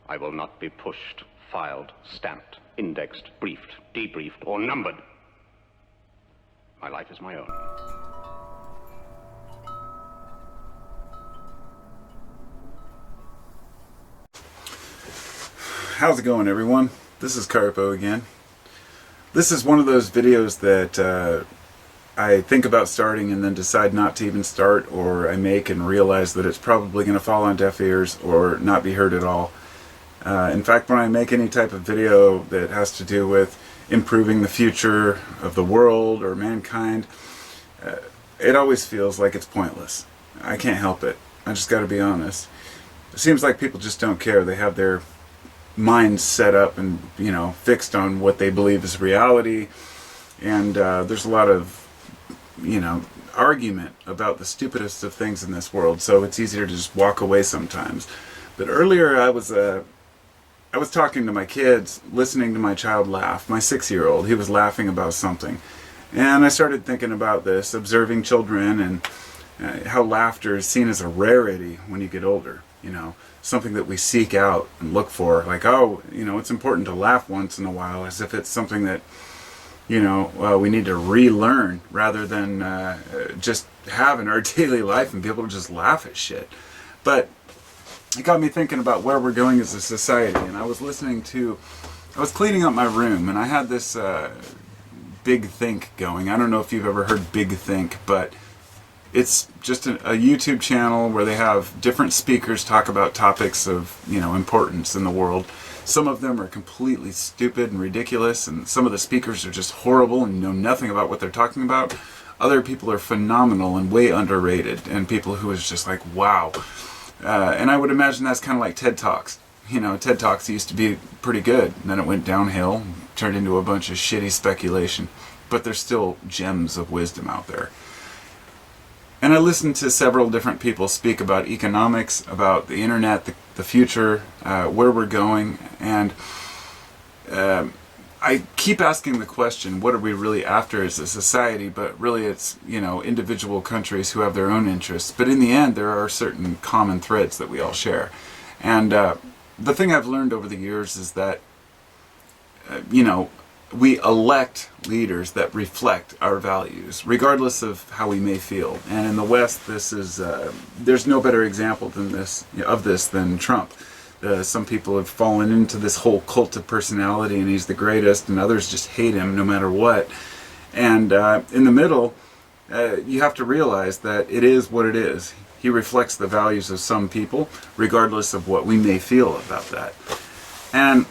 I will not be pushed, filed, stamped, indexed, briefed, debriefed, or numbered. My life is my own. How's it going, everyone? This is Carpo again. This is one of those videos that I think about starting and then decide not to even start, or I make and realize that it's probably going to fall on deaf ears or not be heard at all. In fact, when I make any type of video that has to do with improving the future of the world or mankind, it always feels like it's pointless. I can't help it. I just got to be honest. It seems like people just don't care. They have their minds set up and, fixed on what they believe is reality, and there's a lot of, argument about the stupidest of things in this world, so it's easier to just walk away sometimes. But earlier I was talking to my kids, listening to my child laugh, my 6-year-old. He was laughing about something, and I started thinking about this, observing children, and how laughter is seen as a rarity when you get older, something that we seek out and look for, like, oh, it's important to laugh once in a while, as if it's something that we need to relearn rather than just have in our daily life and be able to just laugh at shit. But it got me thinking about where we're going as a society, and I was cleaning up my room, and I had this Big Think going. I don't know if you've ever heard Big Think, but it's just a YouTube channel where they have different speakers talk about topics of, importance in the world. Some of them are completely stupid and ridiculous, and some of the speakers are just horrible and know nothing about what they're talking about. Other people are phenomenal and way underrated, and people who is just like, wow. And I would imagine that's kind of like TED Talks. TED Talks used to be pretty good, and then it went downhill, turned into a bunch of shitty speculation. But there's still gems of wisdom out there. And I listened to several different people speak about economics, about the internet, the future, where we're going, and I keep asking the question, what are we really after as a society? But really it's, individual countries who have their own interests. But in the end, there are certain common threads that we all share. And the thing I've learned over the years is that, we elect leaders that reflect our values, regardless of how we may feel. And in the West, this is there's no better example than this than Trump. Some people have fallen into this whole cult of personality, and he's the greatest, and others just hate him no matter what. And in the middle, you have to realize that it is what it is. He reflects the values of some people, regardless of what we may feel about that. And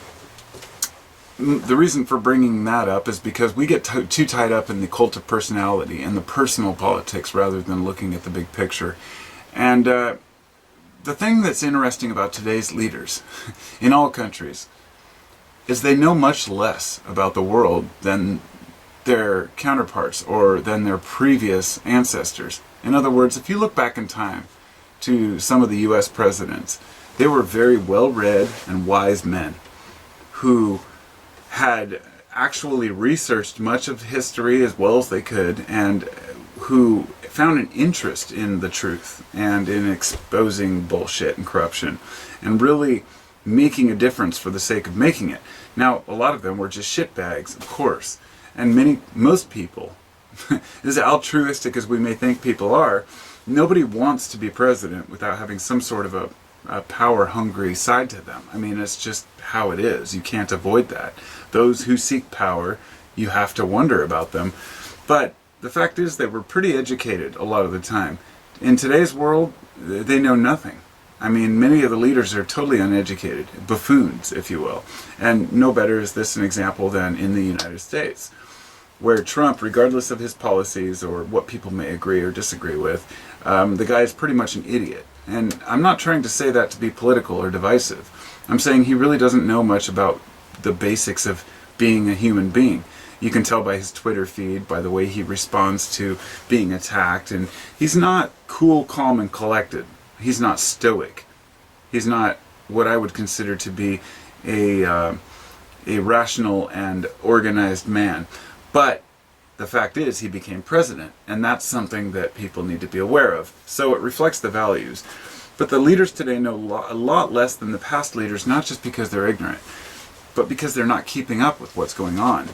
the reason for bringing that up is because we get too tied up in the cult of personality and the personal politics rather than looking at the big picture. And the thing that's interesting about today's leaders in all countries is they know much less about the world than their counterparts or than their previous ancestors. In other words, if you look back in time to some of the US presidents, they were very well-read and wise men who had actually researched much of history as well as they could, and who found an interest in the truth and in exposing bullshit and corruption and really making a difference for the sake of making it. Now, a lot of them were just shitbags, of course, and most people, as altruistic as we may think people are, nobody wants to be president without having some sort of a power-hungry side to them. I mean, it's just how it is. You can't avoid that. Those who seek power, you have to wonder about them. But the fact is they were pretty educated a lot of the time. In today's world, they know nothing. I mean, many of the leaders are totally uneducated, buffoons, if you will. And no better is this an example than in the United States, where Trump, regardless of his policies or what people may agree or disagree with, the guy is pretty much an idiot. And I'm not trying to say that to be political or divisive. I'm saying he really doesn't know much about the basics of being a human being. You can tell by his Twitter feed, by the way he responds to being attacked, and he's not cool, calm, and collected. He's not stoic. He's not what I would consider to be a rational and organized man. But the fact is, he became president, and that's something that people need to be aware of. So it reflects the values. But the leaders today know a lot less than the past leaders, not just because they're ignorant, but because they're not keeping up with what's going on.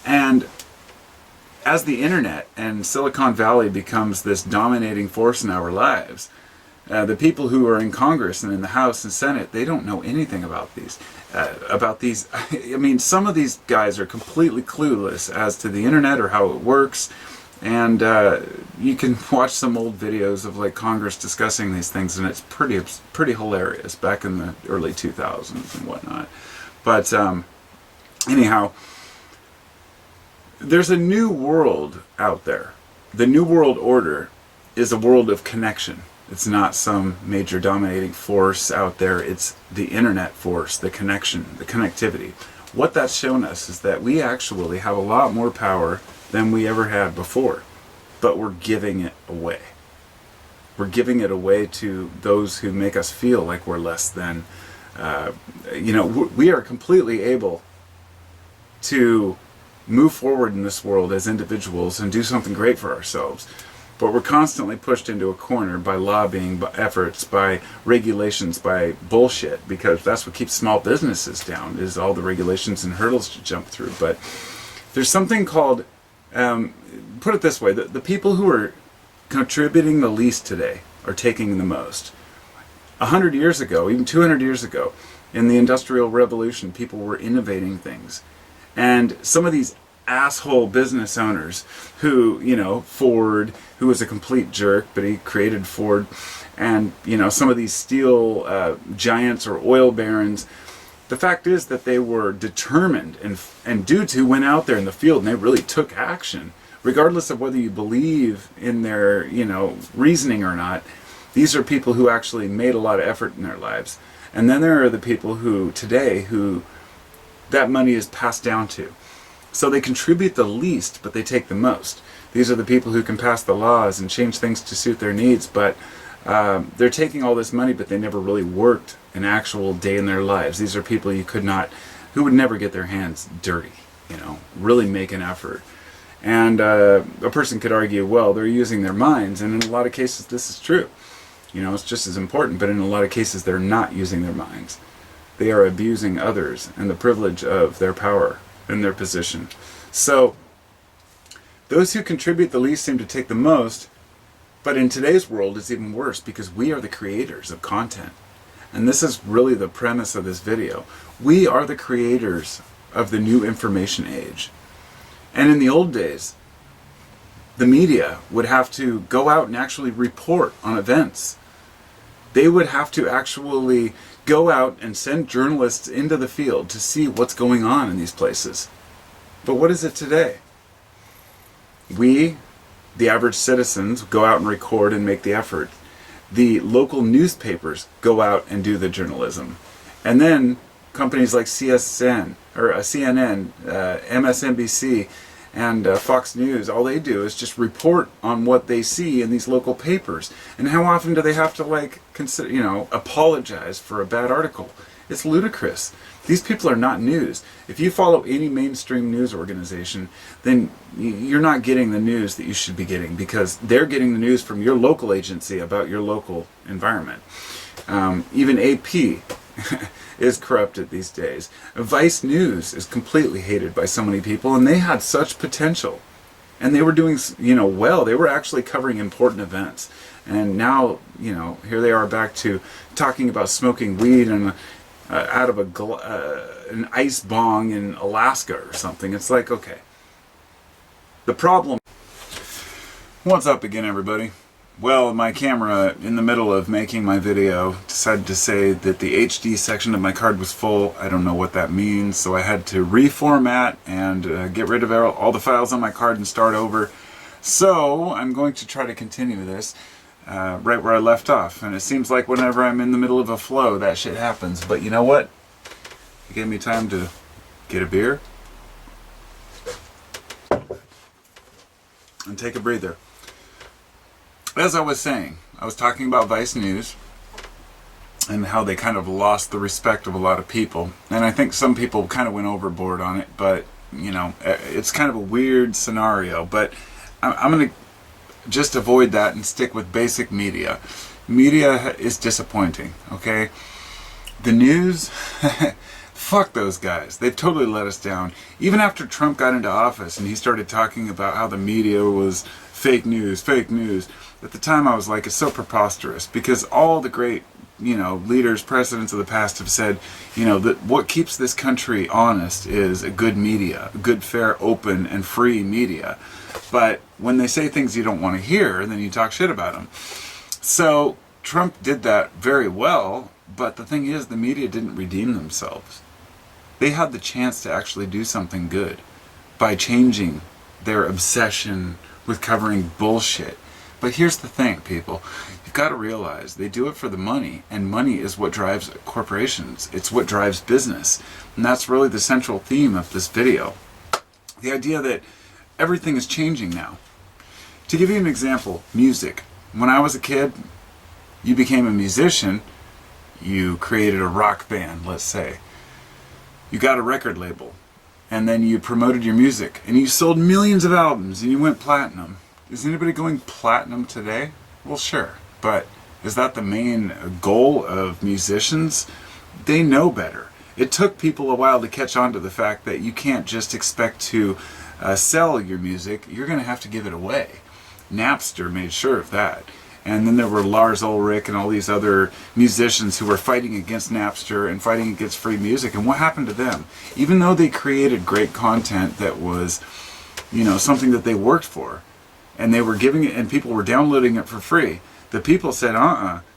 And as the internet and Silicon Valley becomes this dominating force in our lives, the people who are in Congress and in the House and Senate, they don't know anything about these. I mean, some of these guys are completely clueless as to the internet or how it works. And you can watch some old videos of like Congress discussing these things, and it's pretty hilarious back in the early 2000s and whatnot. But anyhow, there's a new world out there. The New World Order is a world of connection. It's not some major dominating force out there. It's the internet force, the connection, the connectivity. What that's shown us is that we actually have a lot more power than we ever had before, but we're giving it away. We're giving it away to those who make us feel like we're less than. We are completely able to move forward in this world as individuals and do something great for ourselves. But we're constantly pushed into a corner by lobbying, by efforts, by regulations, by bullshit, because that's what keeps small businesses down, is all the regulations and hurdles to jump through. But there's something called, put it this way, the people who are contributing the least today are taking the most. 100 years ago, even 200 years ago, in the Industrial Revolution, people were innovating things. And some of these asshole business owners who, Ford, who was a complete jerk, but he created Ford, and, some of these steel giants or oil barons, the fact is that they were determined and went out there in the field and they really took action. Regardless of whether you believe in their, reasoning or not, these are people who actually made a lot of effort in their lives. And then there are the people who that money is passed down to. So they contribute the least, but they take the most. These are the people who can pass the laws and change things to suit their needs, but they're taking all this money, but they never really worked an actual day in their lives. These are people who would never get their hands dirty, really make an effort. And a person could argue, well, they're using their minds, and in a lot of cases this is true. It's just as important, but in a lot of cases they're not using their minds. They are abusing others and the privilege of their power and their position. So those who contribute the least seem to take the most, but in today's world it's even worse because we are the creators of content. And this is really the premise of this video. We are the creators of the new information age. And in the old days, the media would have to go out and actually report on events. They would have to actually go out and send journalists into the field to see what's going on in these places. But what is it today? We, the average citizens, go out and record and make the effort. The local newspapers go out and do the journalism. And then companies like CNN, MSNBC, and Fox News, all they do is just report on what they see in these local papers. And how often do they have to apologize for a bad article? It's ludicrous. These people are not news. If you follow any mainstream news organization, then you're not getting the news that you should be getting, because they're getting the news from your local agency about your local environment. Even AP is corrupted these days. Vice News is completely hated by so many people, and they had such potential. And they were doing, well. They were actually covering important events. And now, here they are back to talking about smoking weed and out of an ice bong in Alaska or something. It's like, okay. The problem... What's up again, everybody? Well, my camera, in the middle of making my video, decided to say that the HD section of my card was full. I don't know what that means, so I had to reformat and get rid of all the files on my card and start over. So, I'm going to try to continue this right where I left off. And it seems like whenever I'm in the middle of a flow, that shit happens. But you know what? It gave me time to get a beer and take a breather. As I was saying, I was talking about Vice News and how they kind of lost the respect of a lot of people. And I think some people kind of went overboard on it, but, it's kind of a weird scenario. But I'm going to just avoid that and stick with basic media. Media is disappointing, okay? The news, fuck those guys. They've totally let us down. Even after Trump got into office and he started talking about how the media was fake news. At the time I was like, it's so preposterous, because all the great, leaders, presidents of the past have said, that what keeps this country honest is a good media, a good, fair, open, and free media. But when they say things you don't want to hear, then you talk shit about them. So Trump did that very well, but the thing is, the media didn't redeem themselves. They had the chance to actually do something good by changing their obsession with covering bullshit. But here's the thing, people. You've got to realize they do it for the money, and money is what drives corporations. It's what drives business. And that's really the central theme of this video. The idea that everything is changing now. To give you an example, music. When I was a kid, you became a musician, you created a rock band, let's say. You got a record label, and then you promoted your music, and you sold millions of albums, and you went platinum. Is anybody going platinum today? Well, sure. But is that the main goal of musicians? They know better. It took people a while to catch on to the fact that you can't just expect to sell your music. You're going to have to give it away. Napster made sure of that. And then there were Lars Ulrich and all these other musicians who were fighting against Napster and fighting against free music. And what happened to them? Even though they created great content that was, something that they worked for, and they were giving it, and people were downloading it for free, the people said,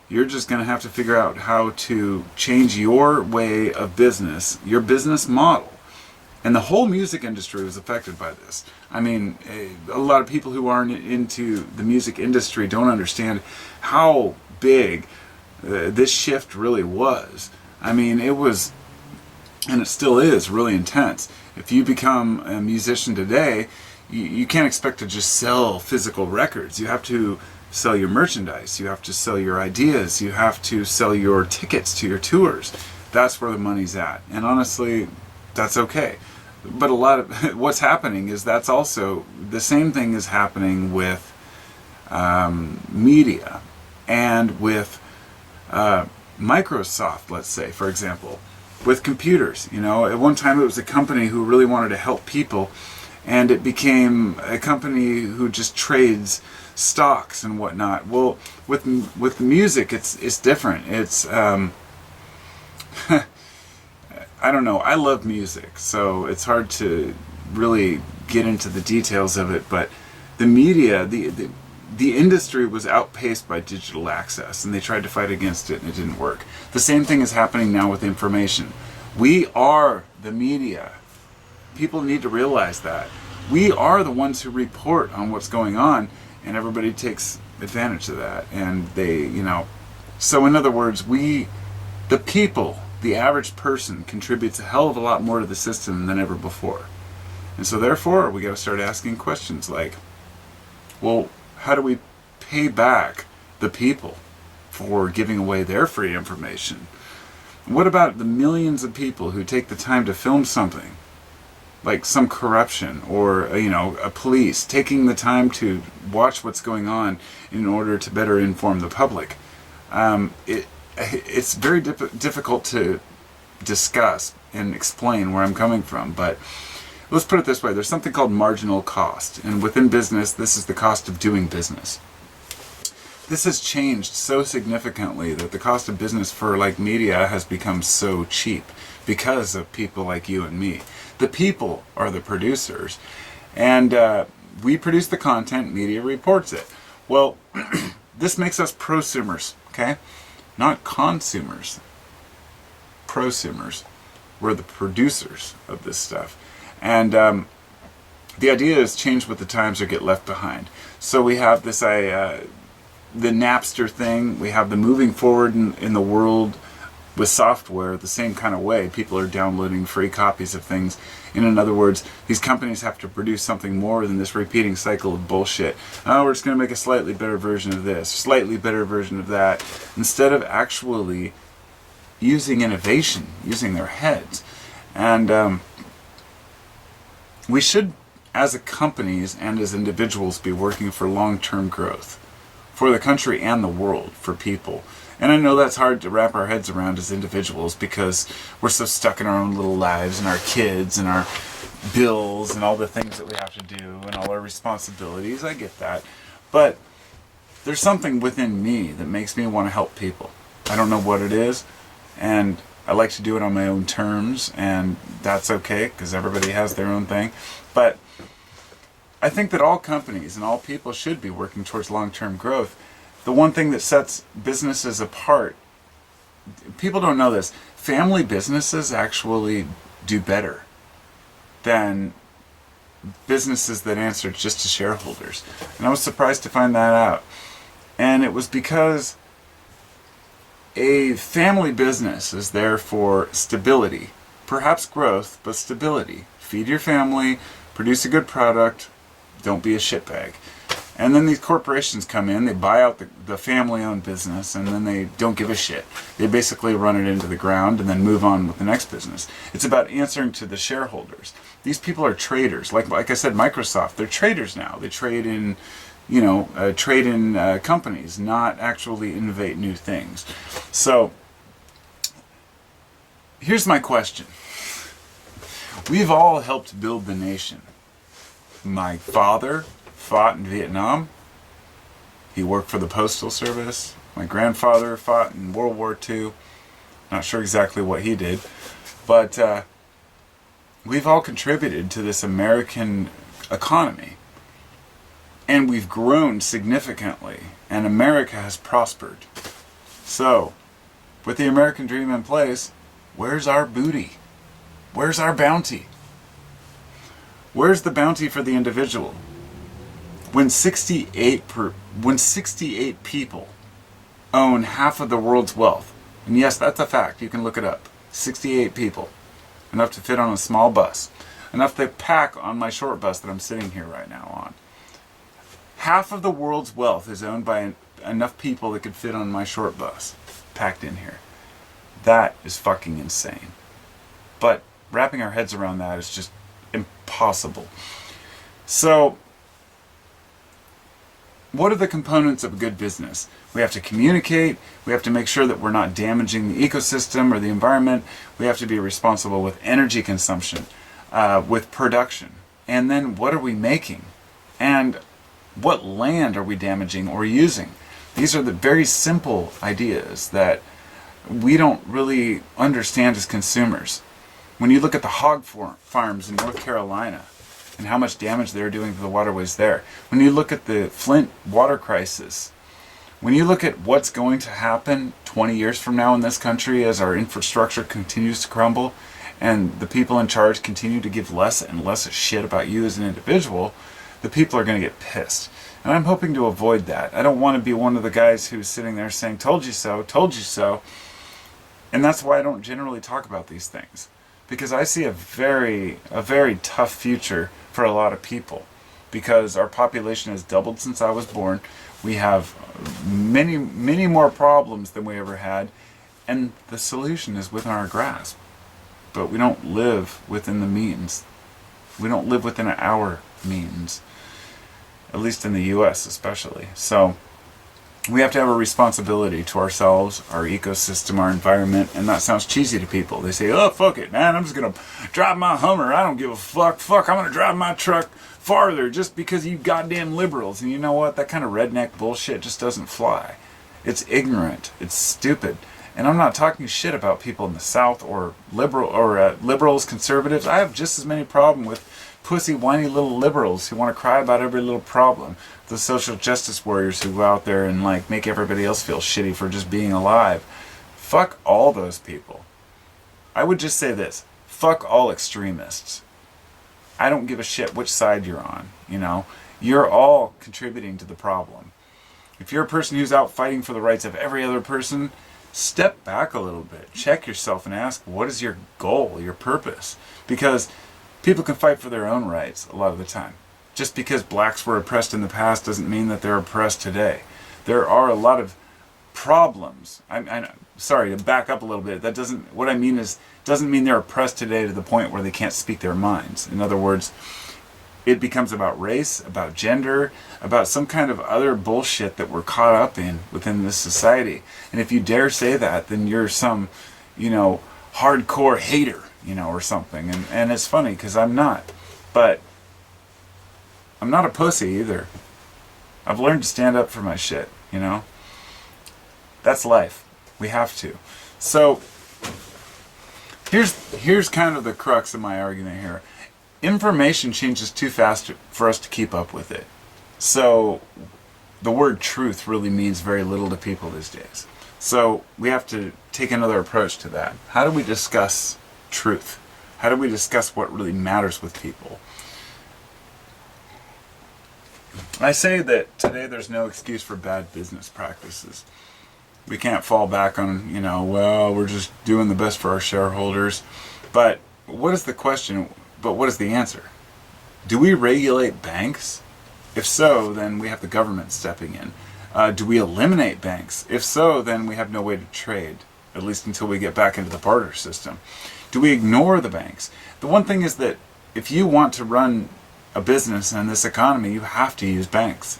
you're just going to have to figure out how to change your way of business, your business model. And the whole music industry was affected by this. I mean, a lot of people who aren't into the music industry don't understand how big this shift really was. I mean, it was, and it still is, really intense. If you become a musician today, you can't expect to just sell physical records. You have to sell your merchandise. You have to sell your ideas. You have to sell your tickets to your tours. That's where the money's at. And honestly, that's okay. But a lot of what's happening is that's also the same thing is happening with media and with Microsoft, let's say, for example, with computers. At one time it was a company who really wanted to help people, and it became a company who just trades stocks and whatnot. Well, with music, it's different. It's I don't know. I love music, so it's hard to really get into the details of it. But the media, the industry was outpaced by digital access, and they tried to fight against it, and it didn't work. The same thing is happening now with information. We are the media. People need to realize that. We are the ones who report on what's going on, and everybody takes advantage of that. And they, so in other words, the people, the average person, contributes a hell of a lot more to the system than ever before. And so therefore, we got to start asking questions like, well, how do we pay back the people for giving away their free information? What about the millions of people who take the time to film something, like some corruption, or a police taking the time to watch what's going on in order to better inform the public? It's very difficult to discuss and explain where I'm coming from, but let's put it this way. There's something called marginal cost, and within business, this is the cost of doing business. This has changed so significantly that the cost of business for media has become so cheap because of people like you and me. The people are the producers, and we produce the content, media reports it. Well, this makes us prosumers, okay? Not consumers. Prosumers. We're the producers of this stuff. And the idea is change with the times or get left behind. So we have this, the Napster thing. We have the moving forward in the world with software the same kind of way. People are downloading free copies of things. And in other words, these companies have to produce something more than this repeating cycle of bullshit. Oh, we're just going to make a slightly better version of this, slightly better version of that, instead of actually using innovation, using their heads. And we should, as companies and as individuals, be working for long-term growth. for the country and the world, for people. And I know that's hard to wrap our heads around as individuals because we're so stuck in our own little lives and our kids and our bills and all the things that we have to do and all our responsibilities. I get that. But there's something within me that makes me want to help people. I don't know what it is, and I like to do it on my own terms, and that's okay because everybody has their own thing. But I think that all companies and all people should be working towards long-term growth. The one thing that sets businesses apart, people don't know this, family businesses actually do better than businesses that answer just to shareholders. And I was surprised to find that out. And it was because a family business is there for stability, perhaps growth, but stability. Feed your family, produce a good product, don't be a shitbag. And then these corporations come in, they buy out the family-owned business, and then they don't give a shit. They basically run it into the ground and then move on with the next business. It's about answering to the shareholders. These people are traders. Like I said, Microsoft, they're traders now. They trade in, companies, not actually innovate new things. So, here's my question. We've all helped build the nation. My father fought in Vietnam. He worked for the Postal Service. My grandfather fought in World War II. Not sure exactly what he did. But we've all contributed to this American economy. And we've grown significantly. And America has prospered. So, with the American dream in place, where's our booty? Where's our bounty? Where's the bounty for the individual? When 68 people own half of the world's wealth, and yes, that's a fact, you can look it up, 68 people, enough to fit on a small bus, enough to pack on my short bus that I'm sitting here right now on. Half of the world's wealth is owned by enough people that could fit on my short bus, packed in here. That is fucking insane. But wrapping our heads around that is just impossible. So, what are the components of a good business? We have to communicate, we have to make sure that we're not damaging the ecosystem or the environment, we have to be responsible with energy consumption, with production, and then what are we making? And what land are we damaging or using? These are the very simple ideas that we don't really understand as consumers. When you look at the hog farms in North Carolina and how much damage they're doing to the waterways there, when you look at the Flint water crisis, when you look at what's going to happen 20 years from now in this country as our infrastructure continues to crumble and the people in charge continue to give less and less a shit about you as an individual, the people are going to get pissed. And I'm hoping to avoid that. I don't want to be one of the guys who's sitting there saying, told you so, told you so. And that's why I don't generally talk about these things. Because I see a very tough future for a lot of people. Because our population has doubled since I was born. We have many more problems than we ever had. And the solution is within our grasp. But we don't live within the means. We don't live within our means. At least in the US especially. So we have to have a responsibility to ourselves, our ecosystem, our environment, and that sounds cheesy to people. They say, oh, fuck it, man, I'm just going to drive my Hummer. I don't give a fuck. Fuck, I'm going to drive my truck farther just because you goddamn liberals. And you know what? That kind of redneck bullshit just doesn't fly. It's ignorant. It's stupid. And I'm not talking shit about people in the South or liberals, conservatives. I have just as many problems with pussy, whiny little liberals who want to cry about every little problem. The social justice warriors who go out there and like make everybody else feel shitty for just being alive. Fuck all those people. I would just say this. Fuck all extremists. I don't give a shit which side you're on, you know. You're all contributing to the problem. If you're a person who's out fighting for the rights of every other person, step back a little bit. Check yourself and ask, what is your goal, your purpose? Because people can fight for their own rights a lot of the time. Just because blacks were oppressed in the past doesn't mean that they're oppressed today. There are a lot of problems. I'm sorry to back up a little bit. That doesn't. What I mean is, doesn't mean they're oppressed today to the point where they can't speak their minds. In other words, it becomes about race, about gender, about some kind of other bullshit that we're caught up in within this society. And if you dare say that, then you're some, hardcore hater, or something. And it's funny, because I'm not. But I'm not a pussy either. I've learned to stand up for my shit, That's life. We have to. So, here's kind of the crux of my argument here. Information changes too fast for us to keep up with it. So the word truth really means very little to people these days. So we have to take another approach to that. How do we discuss truth? How do we discuss what really matters with people? I say that today there's no excuse for bad business practices. We can't fall back on, well, we're just doing the best for our shareholders. But what is the question? But what is the answer? Do we regulate banks? If so, then we have the government stepping in. Do we eliminate banks? If so, then we have no way to trade, at least until we get back into the barter system. Do we ignore the banks? The one thing is that if you want to run a business in this economy, you have to use banks.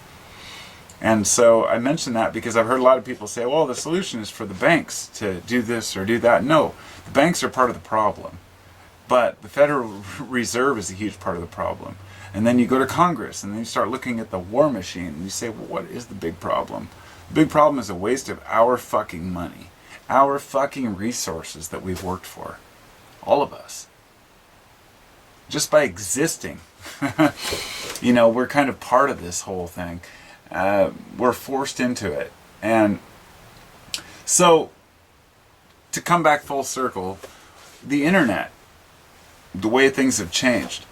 And so I mention that because I've heard a lot of people say, well, the solution is for the banks to do this or do that. No, the banks are part of the problem. But the Federal Reserve is a huge part of the problem. And then you go to Congress, and then you start looking at the war machine, and you say, well, what is the big problem? The big problem is a waste of our fucking money, our fucking resources that we've worked for. All of us. Just by existing. We're kind of part of this whole thing. We're forced into it. And so, to come back full circle, the internet, the way things have changed.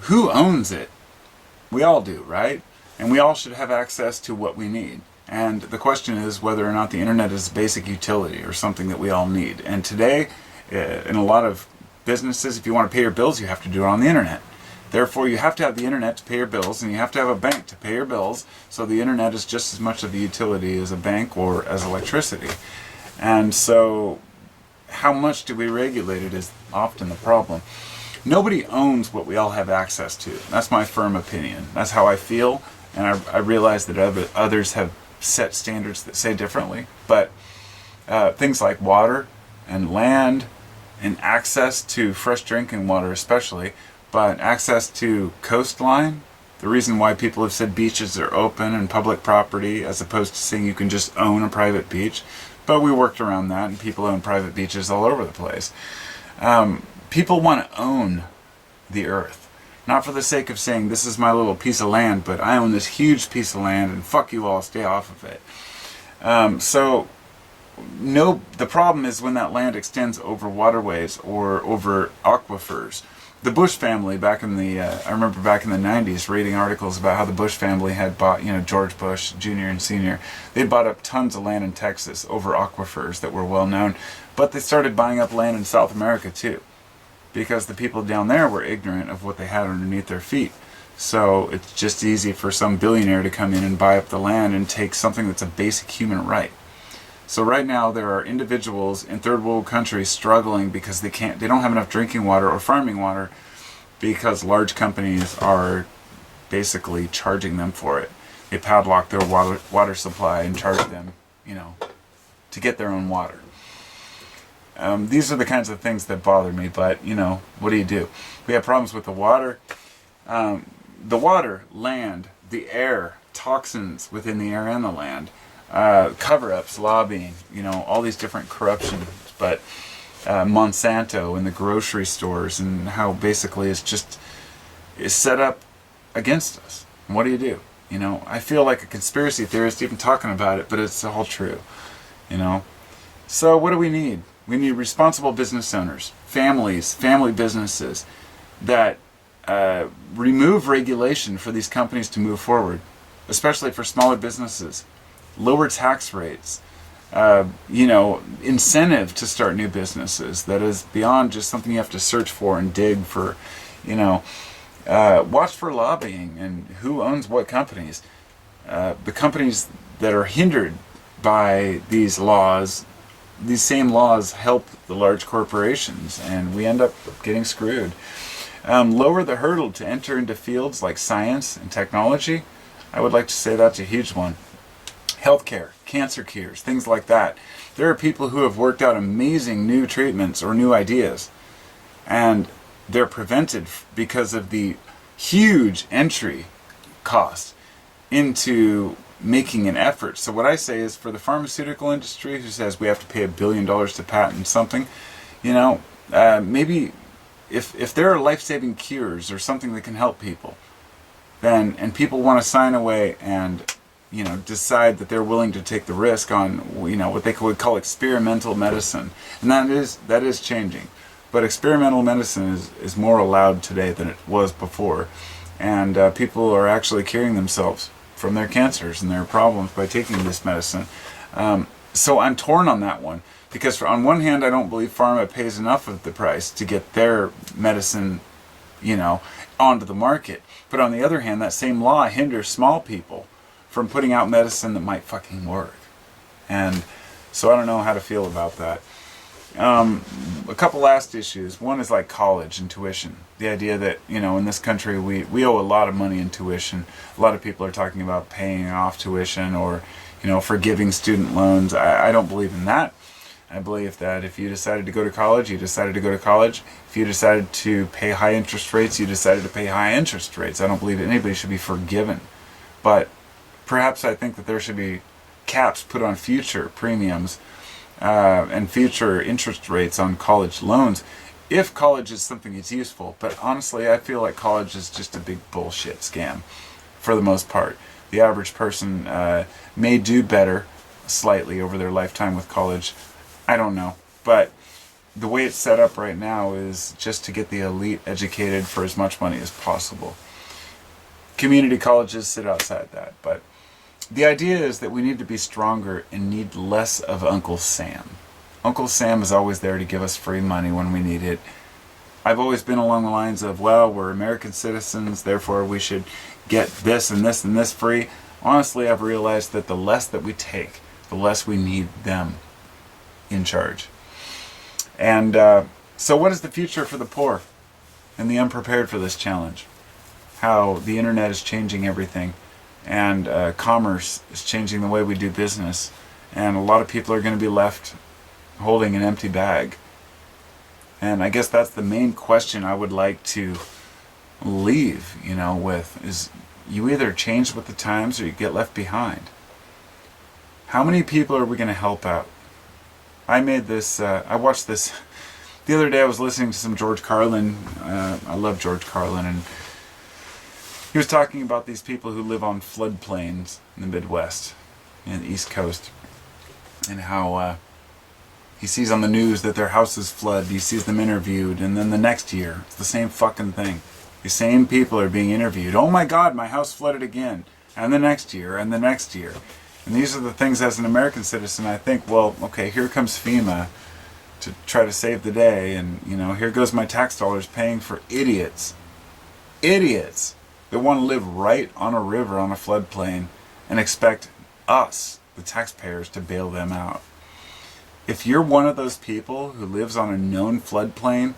Who owns it? We all do, right? And we all should have access to what we need. And the question is whether or not the internet is a basic utility or something that we all need. And today, in a lot of businesses, if you want to pay your bills, you have to do it on the internet. Therefore, you have to have the internet to pay your bills, and you have to have a bank to pay your bills. So the internet is just as much of a utility as a bank or as electricity. And so, how much do we regulate it is often the problem. Nobody owns what we all have access to. That's my firm opinion. That's how I feel, and I realize that others have set standards that say differently. But things like water and land and access to fresh drinking water especially, but access to coastline, the reason why people have said beaches are open and public property as opposed to saying you can just own a private beach. But we worked around that, and people own private beaches all over the place. People want to own the earth. Not for the sake of saying, this is my little piece of land, but I own this huge piece of land, and fuck you all, stay off of it. The problem is when that land extends over waterways or over aquifers. The Bush family, I remember back in the 90s reading articles about how the Bush family had bought, George Bush Jr. and Sr. They'd bought up tons of land in Texas over aquifers that were well known, but they started buying up land in South America too, because the people down there were ignorant of what they had underneath their feet. So it's just easy for some billionaire to come in and buy up the land and take something that's a basic human right. So right now there are individuals in third world countries struggling because they don't have enough drinking water or farming water because large companies are basically charging them for it. They padlock their water supply and charge them, to get their own water. These are the kinds of things that bother me, but, what do? We have problems with the water. The water, land, the air, toxins within the air and the land. Cover-ups, lobbying, all these different corruptions, but Monsanto and the grocery stores and how basically it's set up against us. And what do? I feel like a conspiracy theorist even talking about it, but it's all true, So what do we need? We need responsible business owners, families, family businesses that remove regulation for these companies to move forward, especially for smaller businesses. Lower tax rates, incentive to start new businesses that is beyond just something you have to search for and dig for, watch for lobbying and who owns what companies. The companies that are hindered by these laws, these same laws help the large corporations, and we end up getting screwed. Lower the hurdle to enter into fields like science and technology. I would like to say that's a huge one. Healthcare, cancer cures, things like that. There are people who have worked out amazing new treatments or new ideas, and they're prevented because of the huge entry cost into making an effort. So what I say is, for the pharmaceutical industry who says we have to pay $1 billion to patent something, maybe if there are life-saving cures or something that can help people, then, and people want to sign away and decide that they're willing to take the risk on what they would call experimental medicine, and that is changing. But experimental medicine is more allowed today than it was before, and people are actually curing themselves from their cancers and their problems by taking this medicine. So I'm torn on that one, because on one hand I don't believe pharma pays enough of the price to get their medicine onto the market, but on the other hand that same law hinders small people from putting out medicine that might fucking work. And so I don't know how to feel about that. A couple last issues. One is like college and tuition. The idea that, in this country we owe a lot of money in tuition. A lot of people are talking about paying off tuition or, forgiving student loans. I don't believe in that. I believe that if you decided to go to college, you decided to go to college. If you decided to pay high interest rates, you decided to pay high interest rates. I don't believe that anybody should be forgiven. But perhaps I think that there should be caps put on future premiums and future interest rates on college loans, if college is something that's useful. But honestly, I feel like college is just a big bullshit scam for the most part. The average person may do better slightly over their lifetime with college. I don't know. But the way it's set up right now is just to get the elite educated for as much money as possible. Community colleges sit outside that, but the idea is that we need to be stronger and need less of Uncle Sam. Uncle Sam is always there to give us free money when we need it. I've always been along the lines of, well, we're American citizens, therefore we should get this and this and this free. Honestly, I've realized that the less that we take, the less we need them in charge. And so what is the future for the poor and the unprepared for this challenge? How the internet is changing everything. And commerce is changing the way we do business, and a lot of people are going to be left holding an empty bag. And I guess that's the main question I would like to leave with, is you either change with the times or you get left behind. How many people are we going to help out? I watched this the other day. I was listening to some George Carlin. I love George Carlin, and he was talking about these people who live on floodplains in the Midwest and the East Coast, and how he sees on the news that their houses flood. He sees them interviewed, and then the next year, it's the same fucking thing. These same people are being interviewed. Oh my God, my house flooded again. And the next year, and the next year. And these are the things, as an American citizen, I think, well, okay, here comes FEMA to try to save the day, and, here goes my tax dollars paying for idiots. Idiots! They want to live right on a river, on a floodplain, and expect us, the taxpayers, to bail them out. If you're one of those people who lives on a known floodplain,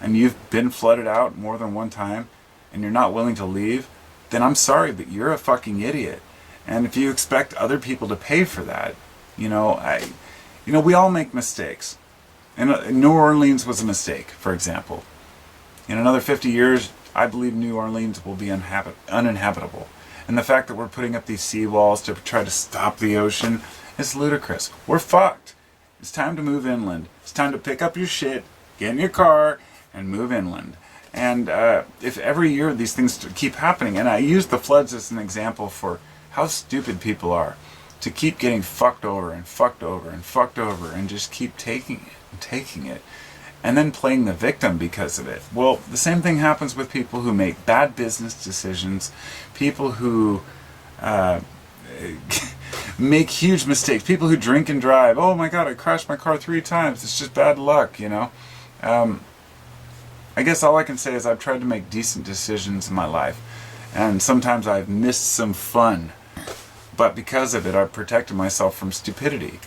and you've been flooded out more than one time, and you're not willing to leave, then I'm sorry, but you're a fucking idiot. And if you expect other people to pay for that, we all make mistakes. And New Orleans was a mistake, for example. In another 50 years, I believe New Orleans will be uninhabitable. And the fact that we're putting up these seawalls to try to stop the ocean is ludicrous. We're fucked. It's time to move inland. It's time to pick up your shit, get in your car, and move inland. And if every year these things keep happening, and I use the floods as an example for how stupid people are, to keep getting fucked over and fucked over and fucked over and just keep taking it and taking it, and then playing the victim because of it. Well, the same thing happens with people who make bad business decisions, people who make huge mistakes, people who drink and drive. Oh my God, I crashed my car 3 times. It's just bad luck, I guess all I can say is I've tried to make decent decisions in my life, and sometimes I've missed some fun, but because of it I've protected myself from stupidity.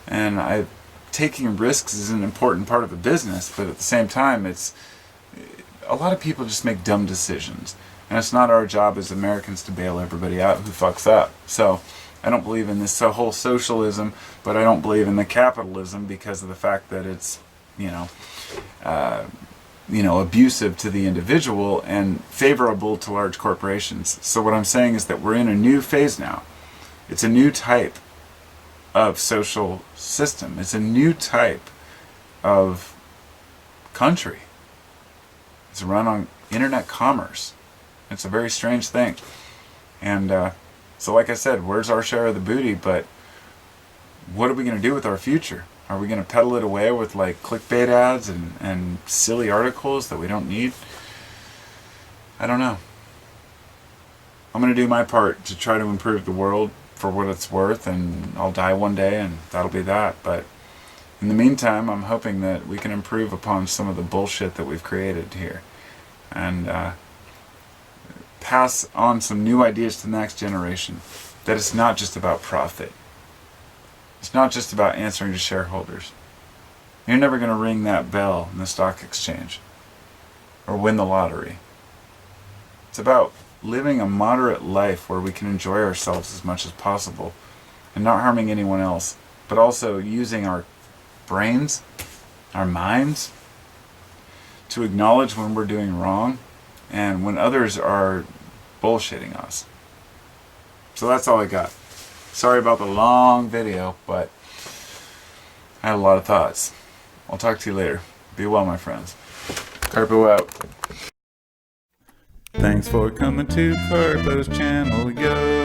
And taking risks is an important part of a business, but at the same time it's a lot of people just make dumb decisions. And it's not our job as Americans to bail everybody out who fucks up. So I don't believe in this whole socialism, but I don't believe in the capitalism because of the fact that it's, abusive to the individual and favorable to large corporations. So what I'm saying is that we're in a new phase now. It's a new type of social system. It's a new type of country. It's run on internet commerce. It's a very strange thing. And so like I said, where's our share of the booty? But what are we going to do with our future? Are we going to peddle it away with like clickbait ads and silly articles that we don't need? I don't know. I'm going to do my part to try to improve the world for what it's worth, and I'll die one day and that'll be that. But in the meantime, I'm hoping that we can improve upon some of the bullshit that we've created here and pass on some new ideas to the next generation. That it's not just about profit. It's not just about answering to shareholders. You're never going to ring that bell in the stock exchange or win the lottery. It's about living a moderate life where we can enjoy ourselves as much as possible and not harming anyone else, but also using our brains, our minds, to acknowledge when we're doing wrong and when others are bullshitting us. So that's all I got. Sorry about the long video, but I had a lot of thoughts. I'll talk to you later. Be well, my friends. Carpo out. Thanks for coming to Carpo's channel, yo.